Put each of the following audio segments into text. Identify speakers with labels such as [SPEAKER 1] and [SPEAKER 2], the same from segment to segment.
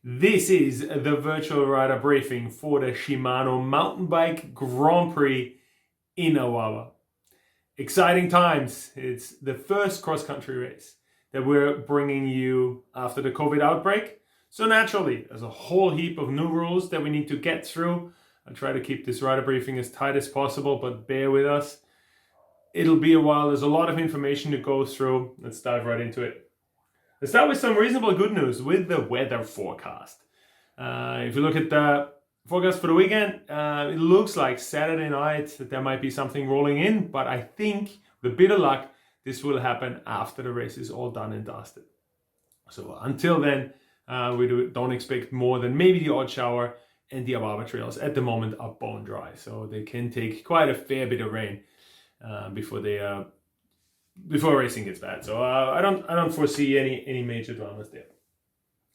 [SPEAKER 1] This is the virtual rider briefing for the Shimano mountain bike Grand Prix in Awaba. Exciting times. It's the first cross-country race that we're bringing you after the COVID outbreak. So naturally, there's a whole heap of new rules that we need to get through. I'll try to keep this rider briefing as tight as possible, but bear with us. It'll be a while. There's a lot of information to go through. Let's dive right into it. Let's start with some reasonable good news with the weather forecast. If you look at the forecast for the weekend, it looks like Saturday night that there might be something rolling in, but I think with a bit of luck, this will happen after the race is all done and dusted. So until then, we don't expect more than maybe the odd shower, and the Awaba trails at the moment are bone dry. So they can take quite a fair bit of rain before racing gets bad. So I don't foresee any major dramas there.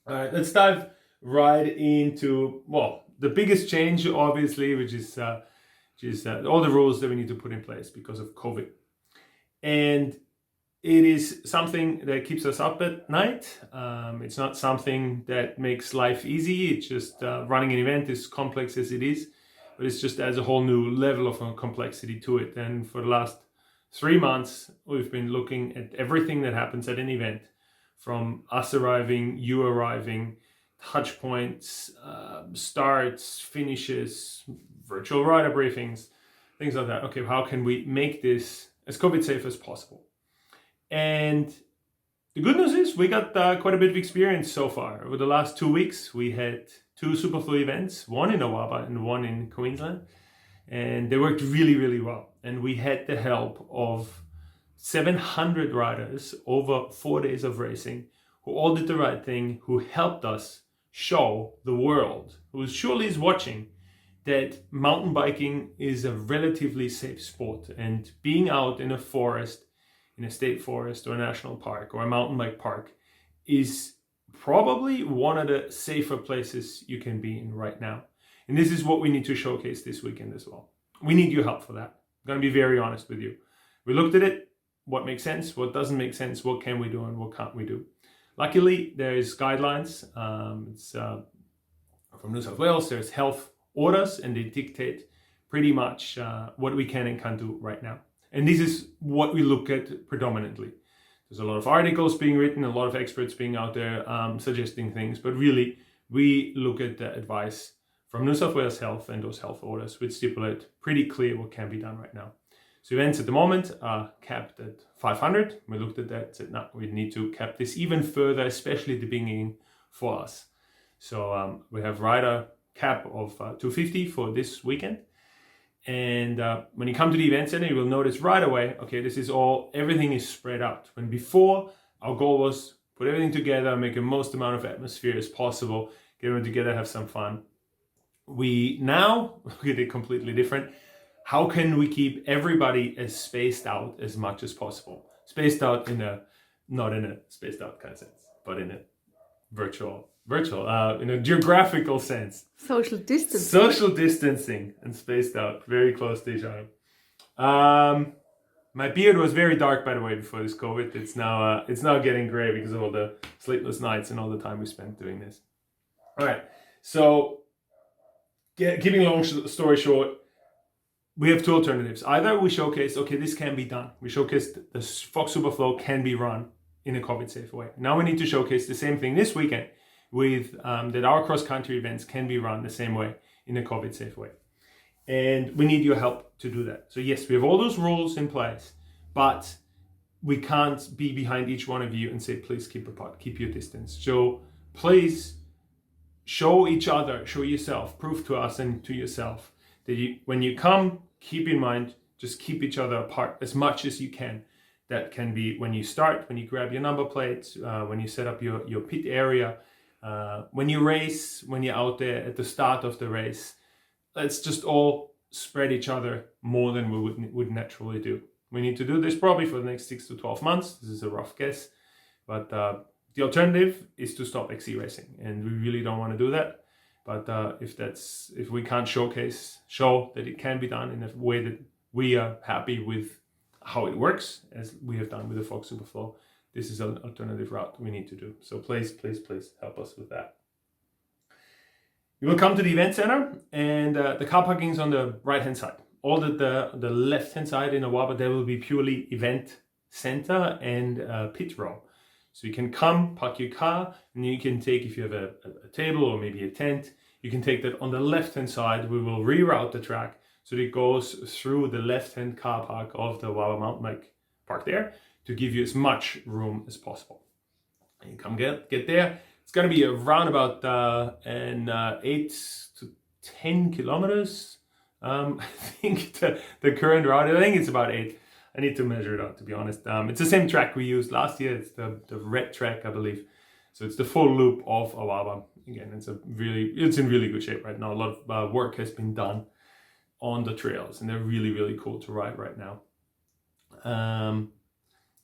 [SPEAKER 1] All right, let's dive right into, well, the biggest change, obviously, which is all the rules that we need to put in place because of COVID. And it is something that keeps us up at night. It's not something that makes life easy. It's just running an event, as complex as it is, but it's just adds a whole new level of complexity to it. And for the last 3 months, we've been looking at everything that happens at an event, from us arriving, you arriving, touch points, starts, finishes, virtual rider briefings, things like that. Okay, how can we make this as COVID safe as possible? And the good news is we got quite a bit of experience so far. Over the last 2 weeks, we had 2 Superflu events, one in Awaba and one in Queensland. And they worked really, really well. And we had the help of 700 riders over 4 days of racing who all did the right thing, who helped us show the world, who surely is watching, that mountain biking is a relatively safe sport. And being out in a forest, in a state forest or a national park or a mountain bike park is probably one of the safer places you can be in right now. And this is what we need to showcase this weekend as well. We need your help for that. I'm going to be very honest with you. We looked at it, what makes sense, what doesn't make sense, what can we do and what can't we do. Luckily, there's guidelines. It's from New South Wales. There's health orders, and they dictate pretty much what we can and can't do right now. And this is what we look at predominantly. There's a lot of articles being written, a lot of experts being out there suggesting things, but really we look at the advice from New South Wales Health and those health orders, which stipulate pretty clear what can be done right now. So events at the moment are capped at 500. We looked at that, said, no, we need to cap this even further, especially at the beginning for us. So we have rider cap of 250 for this weekend. And when you come to the event center, you will notice right away, okay, this is everything is spread out. When before, our goal was put everything together, make the most amount of atmosphere as possible, get everyone together, have some fun. We now look at it completely different. How can we keep everybody as spaced out as much as possible? Spaced out not in a spaced out kind of sense, but in a virtual, in a geographical sense.
[SPEAKER 2] Social distancing.
[SPEAKER 1] Social distancing and spaced out, very close to each other. My beard was very dark, by the way, before this COVID. It's now getting gray because of all the sleepless nights and all the time we spent doing this. All right, so keeping a long story short, we have 2 alternatives. Either we showcase, okay, this can be done. We showcase the Fox Superflow can be run in a COVID-safe way. Now we need to showcase the same thing this weekend with that our cross-country events can be run the same way in a COVID-safe way. And we need your help to do that. So yes, we have all those rules in place, but we can't be behind each one of you and say, please keep apart, keep your distance. So please show each other, show yourself, prove to us and to yourself that when you come, keep in mind, just keep each other apart as much as you can. That can be when you start, when you grab your number plates, when you set up your pit area, when you race, when you're out there at the start of the race. Let's just all spread each other more than we would naturally do. We need to do this probably for the next 6 to 12 months. This is a rough guess, but the alternative is to stop XC racing, and we really don't want to do that. But if we can't show that it can be done in a way that we are happy with how it works, as we have done with the Fox Superflow, this is an alternative route we need to do. So please, please, please help us with that. You will come to the event center, and the car parking is on the right-hand side. All the left-hand side in Awaba, there will be purely event center and pit row. So you can come, park your car, and you can take, if you have a table or maybe a tent, you can take that on the left-hand side. We will reroute the track so that it goes through the left-hand car park of the Awaba mountain bike park there to give you as much room as possible. And you come get there. It's going to be around about 8 to 10 kilometers. I think the current route, I think it's about 8. I need to measure it out, to be honest. It's the same track we used last year. It's the red track, I believe. So it's the full loop of Awaba. Again, it's in really good shape right now. A lot of work has been done on the trails, and they're really, really cool to ride right now.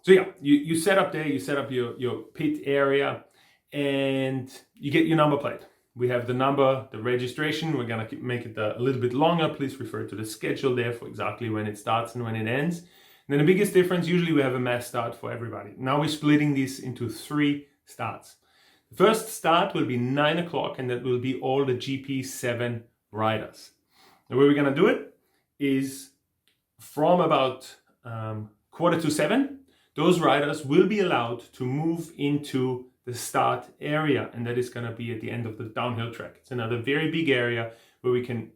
[SPEAKER 1] So yeah, you set up there, you set up your pit area, and you get your number plate. We have the number, the registration. We're gonna make it a little bit longer. Please refer to the schedule there for exactly when it starts and when it ends. And then the biggest difference, usually we have a mass start for everybody. Now we're splitting this into 3 starts. The first start will be 9 o'clock, and that will be all the GP7 riders. The way we're gonna do it is from about 6:45, those riders will be allowed to move into the start area, and that is going to be at the end of the downhill track. It's another very big area where we can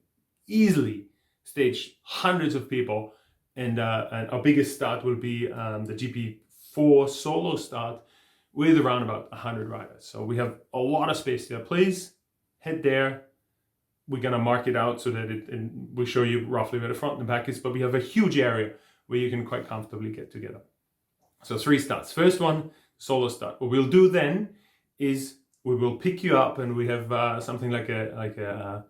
[SPEAKER 1] easily stage hundreds of people, and our biggest start will be the GP4 solo start with around about 100 riders. So we have a lot of space there. Please head there. We're going to mark it out so that we'll show you roughly where the front and the back is, but we have a huge area where you can quite comfortably get together. So 3 starts. First one, solo start. What we'll do then is we will pick you up, and we have something like a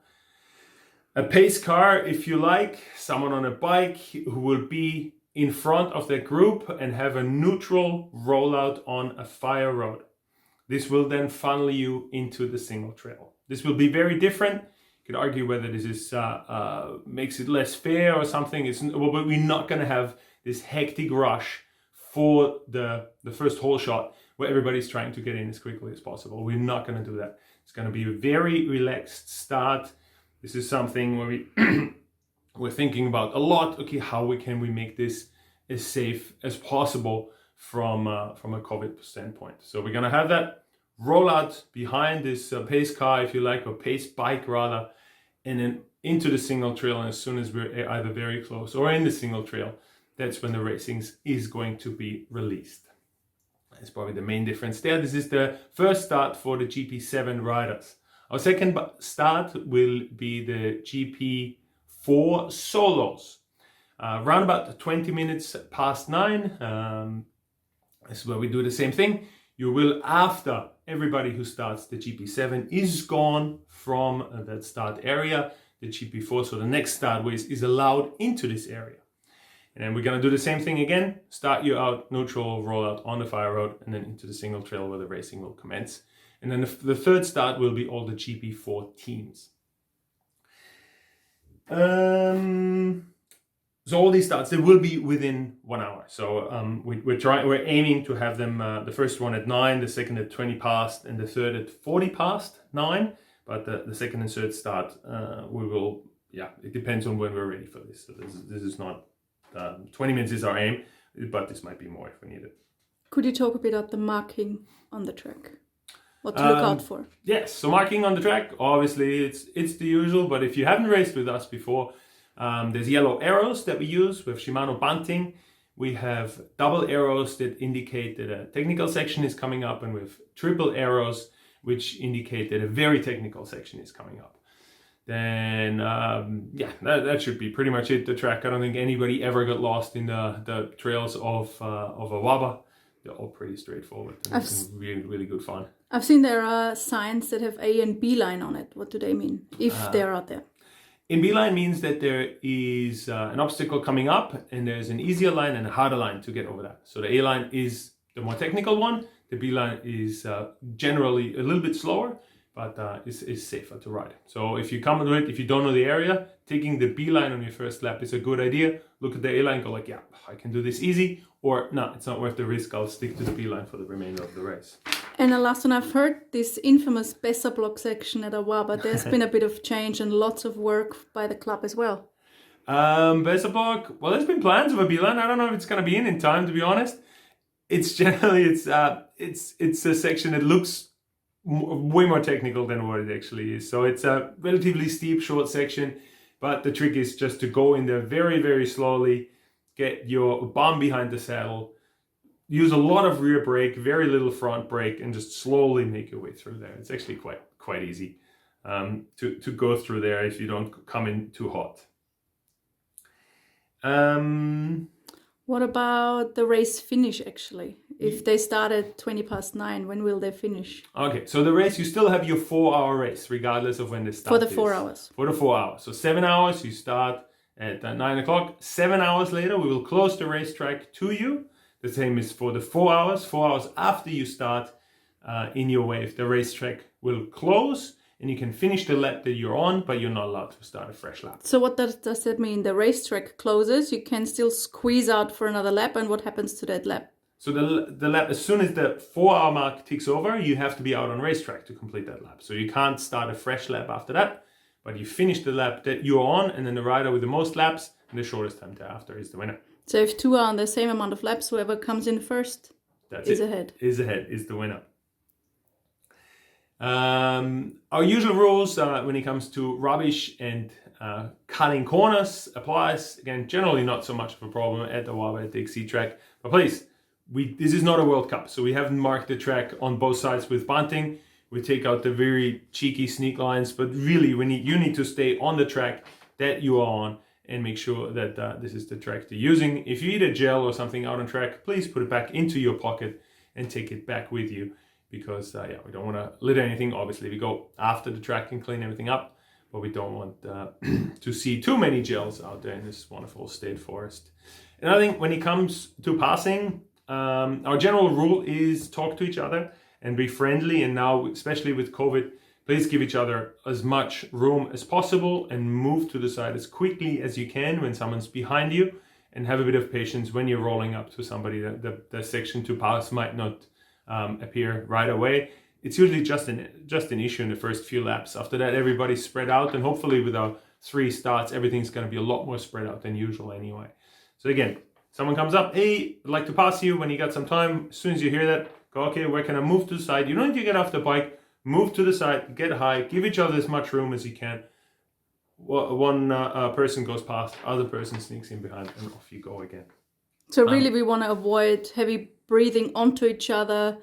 [SPEAKER 1] pace car, if you like, someone on a bike who will be in front of the group and have a neutral rollout on a fire road. This will then funnel you into the single trail. This will be very different. You could argue whether this is makes it less fair or something. But we're not going to have this hectic rush for the first hole shot where everybody's trying to get in as quickly as possible. We're not going to do that. It's going to be a very relaxed start. This is something where we're thinking about a lot. Okay, how can we make this as safe as possible from a COVID standpoint? So we're going to have that rollout behind this pace car, if you like, or pace bike rather, and then into the single trail. And as soon as we're either very close or in the single trail, that's when the racing is going to be released. That's probably the main difference there. This is the first start for the GP7 riders. Our second start will be the GP4 solos. Around about 20 minutes past 9. This is where we do the same thing. You will, after everybody who starts the GP7 is gone from that start area, the GP4, so the next start is allowed into this area. And then we're going to do the same thing again, start you out, neutral, roll out on the fire road, and then into the single trail where the racing will commence. And then the third start will be all the GP4 teams. So all these starts, they will be within 1 hour. So we're aiming to have them, the first one at 9, the second at 20 past, and the third at 40 past 9. But the second and third start, it depends on when we're ready for this. So this is not... 20 minutes is our aim, but this might be more if we need it.
[SPEAKER 2] Could you talk a bit about the marking on the track? What to look out for?
[SPEAKER 1] Yes, so marking on the track, obviously it's the usual, but if you haven't raced with us before, there's yellow arrows that we use with Shimano bunting. We have double arrows that indicate that a technical section is coming up, and with triple arrows which indicate that a very technical section is coming up. Then that should be pretty much it. The track, I don't think anybody ever got lost in the trails of Awaba. They're all pretty straightforward, and it's really, really good fun.
[SPEAKER 2] I've seen there are signs that have A and B line on it. What do they mean, if they're out there?
[SPEAKER 1] In B line means that there is an obstacle coming up, and there's an easier line and a harder line to get over that. So the A line is the more technical one. The B line is generally a little bit slower, but is safer to ride. So if you come to it, if you don't know the area, taking the B line on your first lap is a good idea. Look at the A line, go like, yeah, I can do this easy, or no, it's not worth the risk. I'll stick to the B line for the remainder of the race.
[SPEAKER 2] And the last one, I've heard this infamous Besser block section at Awaba. There's been a bit of change and lots of work by the club as well.
[SPEAKER 1] Besser block. Well, there's been plans of a beeline. I don't know if it's going to be in time, to be honest. It's generally it's a section that looks way more technical than what it actually is. So it's a relatively steep, short section, but the trick is just to go in there very, very slowly, get your bum behind the saddle, use a lot of rear brake, very little front brake, and just slowly make your way through there. It's actually quite easy to go through there if you don't come in too hot.
[SPEAKER 2] What about the race finish, actually? If they start at 9:20, when will they finish?
[SPEAKER 1] Okay, so the race, you still have your 4-hour race, regardless of when the start
[SPEAKER 2] For the
[SPEAKER 1] is.
[SPEAKER 2] 4 hours.
[SPEAKER 1] For the 4 hours. So 7 hours, you start at 9 o'clock. 7 hours later, we will close the racetrack to you. The same is for the 4 hours. 4 hours after you start in your wave, the racetrack will close and you can finish the lap that you're on, but you're not allowed to start a fresh lap.
[SPEAKER 2] So what does that mean? The racetrack closes, you can still squeeze out for another lap, and what happens to that lap?
[SPEAKER 1] So the lap, as soon as the 4-hour mark ticks over, you have to be out on racetrack to complete that lap. So you can't start a fresh lap after that, but you finish the lap that you're on, and then the rider with the most laps and the shortest time thereafter is the winner.
[SPEAKER 2] So if two are on the same amount of laps, whoever comes in first is ahead.
[SPEAKER 1] Is the winner. Our usual rules when it comes to rubbish and cutting corners applies. Again, generally not so much of a problem at the Awaba at the XC track, but please, this is not a World Cup, so we haven't marked the track on both sides with bunting. We take out the very cheeky sneak lines, but really you need to stay on the track that you are on and make sure that this is the track you're using. If you eat a gel or something out on track, please put it back into your pocket and take it back with you, because we don't want to litter anything. Obviously, we go after the track and clean everything up, but we don't want to see too many gels out there in this wonderful state forest. And I think when it comes to passing, our general rule is talk to each other and be friendly. And now, especially with COVID, please give each other as much room as possible and move to the side as quickly as you can when someone's behind you, and have a bit of patience when you're rolling up to somebody that the section to pass might not appear right away. It's usually just an issue in the first few laps. After that, everybody's spread out, and hopefully with our 3 starts, everything's going to be a lot more spread out than usual anyway. So again, someone comes up, hey, I'd like to pass you when you got some time. As soon as you hear that, go, okay, where can I move to the side? You don't need to get off the bike, move to the side, get high, give each other as much room as you can. One person goes past, other person sneaks in behind, and off you go again.
[SPEAKER 2] So really we want to avoid heavy breathing onto each other,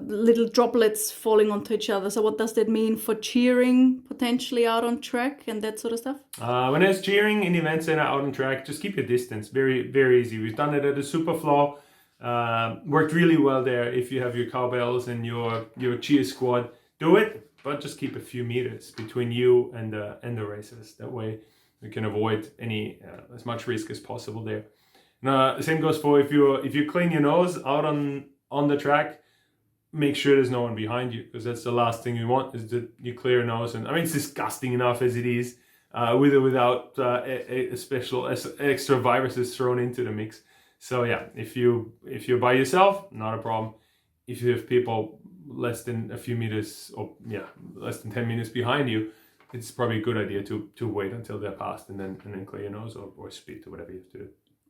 [SPEAKER 2] little droplets falling onto each other. So what does that mean for cheering potentially out on track and that sort of stuff?
[SPEAKER 1] When there's cheering in the event center out on track, just keep your distance. Very, very easy. We've done it at the Superflow. Worked really well there. If you have your cowbells and your cheer squad, do it, but just keep a few meters between you and the racers. That way you can avoid any as much risk as possible there. Now, the same goes for if you clean your nose out on the track, make sure there's no one behind you, because that's the last thing you want, is that you clear your nose. And I mean, it's disgusting enough as it is, with or without a special extra viruses thrown into the mix. So yeah, if you're by yourself, not a problem. If you have people less than a few meters, or less than 10 meters behind you, it's probably a good idea to wait until they're passed and then clear your nose or spit or whatever you have to do.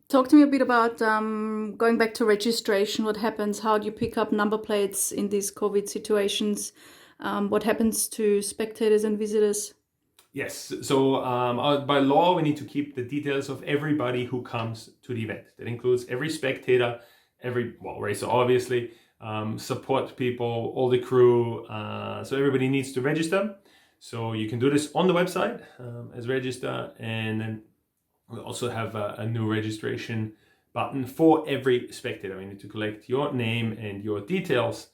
[SPEAKER 2] Talk to me a bit about going back to registration. What happens? How do you pick up number plates in these COVID situations? What happens to spectators and visitors?
[SPEAKER 1] Yes, so by law, we need to keep the details of everybody who comes to the event. That includes every spectator, racer obviously, support people, all the crew. So everybody needs to register. So you can do this on the website as register, and then we also have a new registration button for every spectator. We need to collect your name and your details,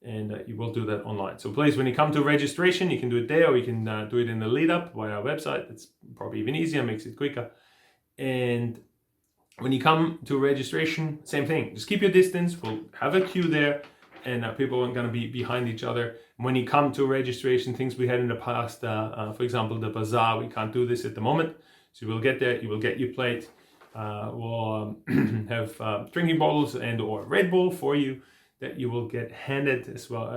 [SPEAKER 1] and you will do that online. So please, when you come to registration, you can do it there, or you can do it in the lead up via our website. It's probably even easier, makes it quicker. And when you come to registration, same thing. Just keep your distance. We'll have a queue there, and people aren't going to be behind each other. When you come to registration, things we had in the past, for example, the bazaar, we can't do this at the moment. So you will get there, you will get your plate. We'll have drinking bottles and or Red Bull for you that you will get handed as well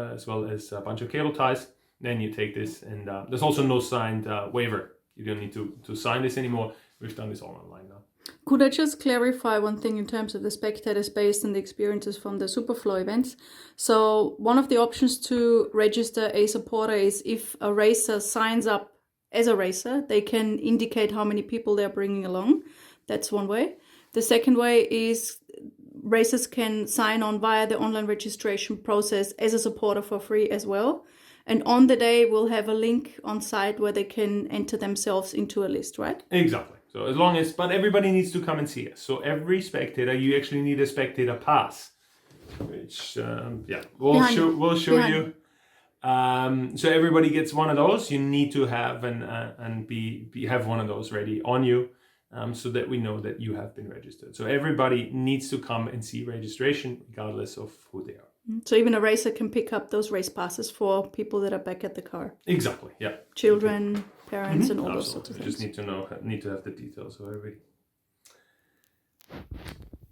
[SPEAKER 1] as a bunch of cable ties. Then you take this, and there's also no signed waiver. You don't need to sign this anymore. We've done this all online now.
[SPEAKER 2] Could I just clarify one thing in terms of the spectators based on the experiences from the Superflow events? So one of the options to register a supporter is if a racer signs up as a racer, they can indicate how many people they're bringing along. That's one way. The second way is racers can sign on via the online registration process as a supporter for free as well. And on the day, we'll have a link on site where they can enter themselves into a list, right?
[SPEAKER 1] Exactly. So as long as, but everybody needs to come and see us. So every spectator, you actually need a spectator pass, which we'll show you. So everybody gets one of those. You need to have have one of those ready on you, so that we know that you have been registered. So everybody needs to come and see registration, regardless of who they are.
[SPEAKER 2] So even a racer can pick up those race passes for people that are back at the car.
[SPEAKER 1] Exactly. Yeah.
[SPEAKER 2] Children, parents, and all those sorts of
[SPEAKER 1] You
[SPEAKER 2] things.
[SPEAKER 1] just need to have the details of everybody.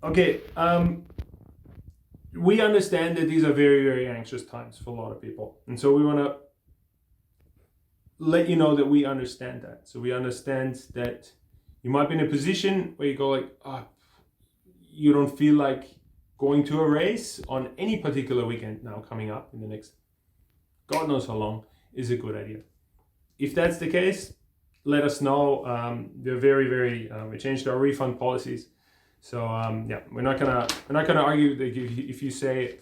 [SPEAKER 1] Okay. We understand that these are very, very anxious times for a lot of people, and so we want to let you know that we understand that. So we understand that you might be in a position where you go like, you don't feel like going to a race on any particular weekend now coming up in the next God knows how long is a good idea. If that's the case, let us know. They're very, very. We changed our refund policies, so we're not gonna argue that if you say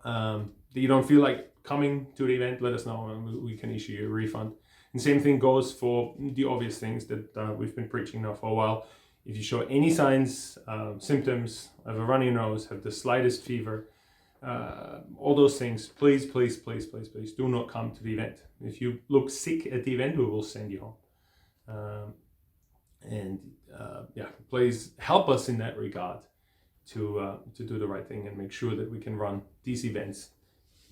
[SPEAKER 1] that you don't feel like coming to the event, let us know and we can issue you a refund. And same thing goes for the obvious things that we've been preaching now for a while. If you show any signs, symptoms of a runny nose, have the slightest fever, all those things, please do not come to the event. If you look sick at the event, we will send you home. Please help us in that regard to do the right thing and make sure that we can run these events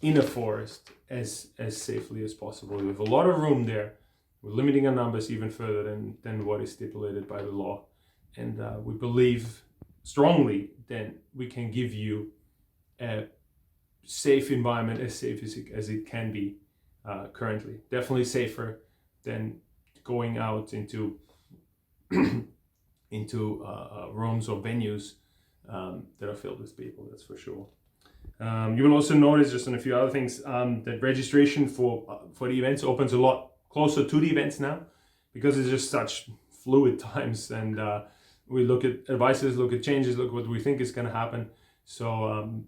[SPEAKER 1] in a forest as safely as possible. We have a lot of room there. We're limiting our numbers even further than what is stipulated by the law. And we believe strongly that we can give you a safe environment, as safe as it can be currently. Definitely safer than going out into rooms or venues that are filled with people, that's for sure. You will also notice, just on a few other things, that registration for the events opens a lot closer to the events now, because it's just such fluid times, and we look at advices, look at changes, look what we think is going to happen. So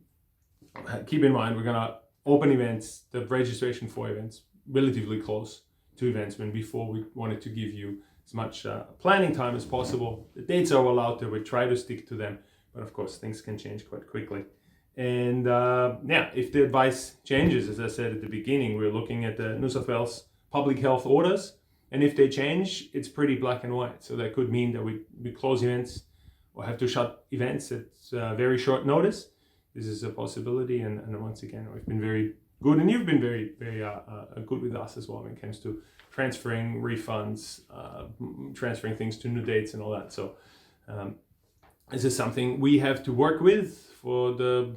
[SPEAKER 1] keep in mind, we're going to open events, the registration for events, relatively close to events, when before we wanted to give you as much planning time as possible. The dates are all out there, we try to stick to them, but of course things can change quite quickly. And if the advice changes, as I said at the beginning, we're looking at the New South Wales public health orders. And if they change, it's pretty black and white. So that could mean that we close events or have to shut events at very short notice. This is a possibility. And once again, we've been very good, and you've been very, very good with us as well when it comes to transferring refunds, transferring things to new dates and all that. So this is something we have to work with for the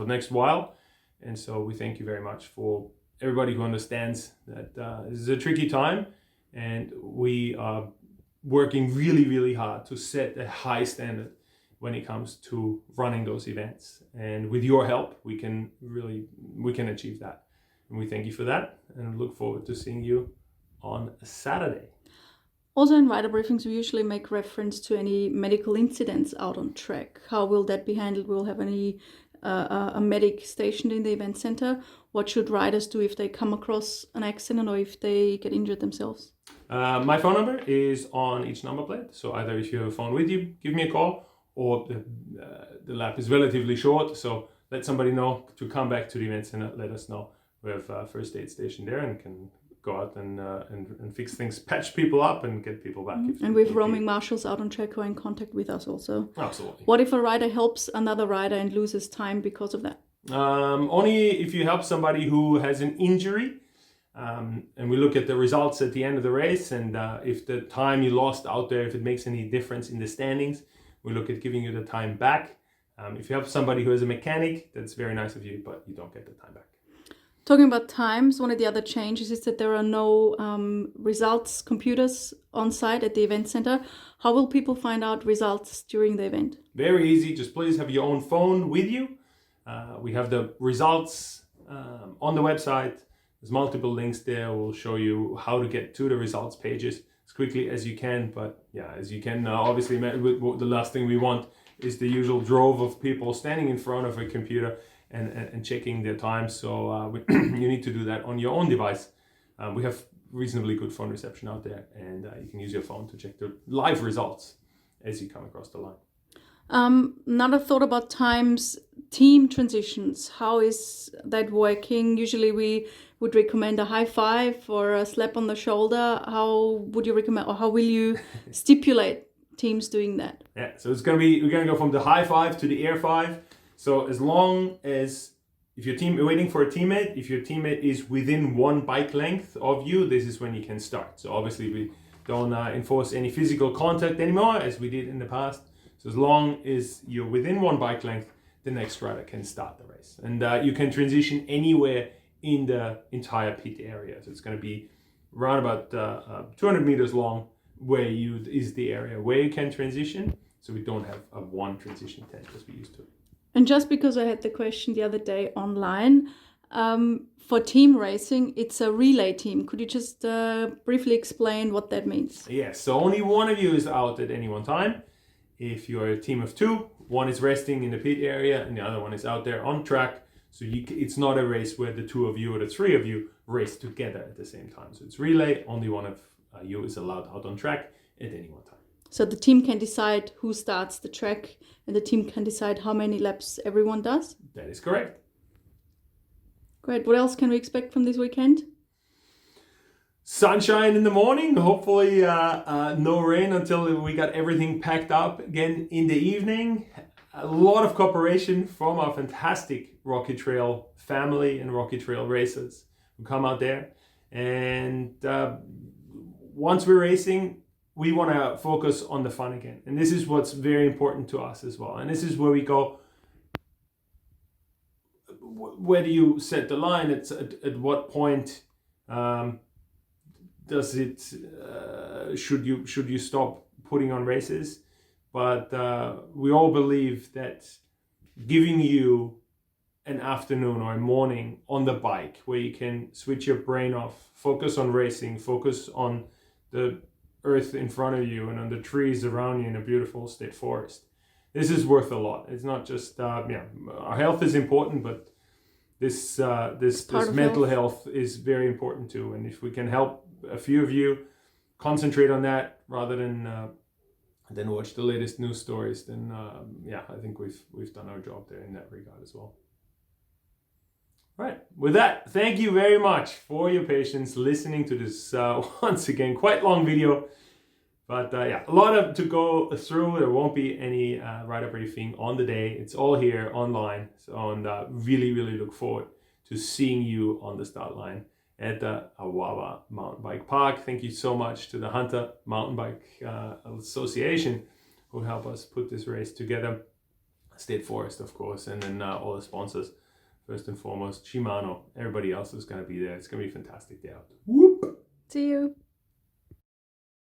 [SPEAKER 1] next while. And so we thank you very much for everybody who understands that this is a tricky time, and we are working really, really hard to set a high standard when it comes to running those events. And with your help, we can achieve that. And we thank you for that, and look forward to seeing you on Saturday.
[SPEAKER 2] Also in rider briefings, we usually make reference to any medical incidents out on track. How will that be handled? Will have any a medic stationed in the event center? What should riders do if they come across an accident or if they get injured themselves?
[SPEAKER 1] My phone number is on each number plate. So either if you have a phone with you, give me a call, or the lap is relatively short. So let somebody know to come back to the event center. Let us know. We have first aid station there and can go out and fix things, patch people up and get people back.
[SPEAKER 2] And we have roaming marshals out on track who are in contact with us also.
[SPEAKER 1] Absolutely.
[SPEAKER 2] What if a rider helps another rider and loses time because of that?
[SPEAKER 1] Only if you help somebody who has an injury, and we look at the results at the end of the race, and if the time you lost out there, if it makes any difference in the standings, we look at giving you the time back. If you have somebody who is a mechanic, that's very nice of you, but you don't get the time back.
[SPEAKER 2] Talking about times, one of the other changes is that there are no results computers on site at the event center. How will people find out results during the event?
[SPEAKER 1] Very easy. Just please have your own phone with you. We have the results on the website. There's multiple links there. We'll show you how to get to the results pages as quickly as you can. But yeah, as you can obviously, the last thing we want is the usual drove of people standing in front of a computer and checking their time. So you need to do that on your own device. We have reasonably good phone reception out there, and you can use your phone to check the live results as you come across the line.
[SPEAKER 2] Another thought about times, team transitions. How is that working? Usually we would recommend a high five or a slap on the shoulder. How would you recommend, or how will you stipulate teams doing that?
[SPEAKER 1] Yeah, so we're gonna go from the high five to the air five. So as long as if you're waiting for a teammate, if your teammate is within one bike length of you, this is when you can start. So obviously we don't enforce any physical contact anymore as we did in the past. So as long as you're within one bike length, the next rider can start the race. And you can transition anywhere in the entire pit area. So it's going to be around about 200 meters long is the area where you can transition. So we don't have a one transition tent as we used to.
[SPEAKER 2] And just because I had the question the other day online, for team racing, it's a relay team. Could you just briefly explain what that means?
[SPEAKER 1] Yes, so only one of you is out at any one time. If you're a team of two, one is resting in the pit area and the other one is out there on track. So it's not a race where the two of you or the three of you race together at the same time. So it's relay, only one of you is allowed out on track at any one time.
[SPEAKER 2] So the team can decide who starts the track and the team can decide how many laps everyone does?
[SPEAKER 1] That is correct.
[SPEAKER 2] Great. What else can we expect from this weekend?
[SPEAKER 1] Sunshine in the morning, hopefully no rain until we got everything packed up again in the evening. A lot of cooperation from our fantastic Rocky Trail family and Rocky Trail racers who come out there. And once we're racing, we want to focus on the fun again. And this is what's very important to us as well. And this is where we go, where do you set the line? It's at what point does it should you stop putting on races? But we all believe that giving you an afternoon or a morning on the bike where you can switch your brain off, focus on racing, focus on the earth in front of you and on the trees around you in a beautiful state forest. This is worth a lot. It's not just our health is important, but this mental health is very important too. And if we can help a few of you concentrate on that rather than watch the latest news stories, then I think we've done our job there in that regard as well. Right. With that, thank you very much for your patience listening to this once again quite long video. But a lot to go through. There won't be any rider briefing on the day. It's all here online. So and really look forward to seeing you on the start line at the Awaba Mountain Bike Park. Thank you so much to the Hunter Mountain Bike Association who helped us put this race together. State Forest, of course, and then all the sponsors. First and foremost, Shimano. Everybody else is going to be there. It's going to be a fantastic day out. Whoop!
[SPEAKER 2] See you.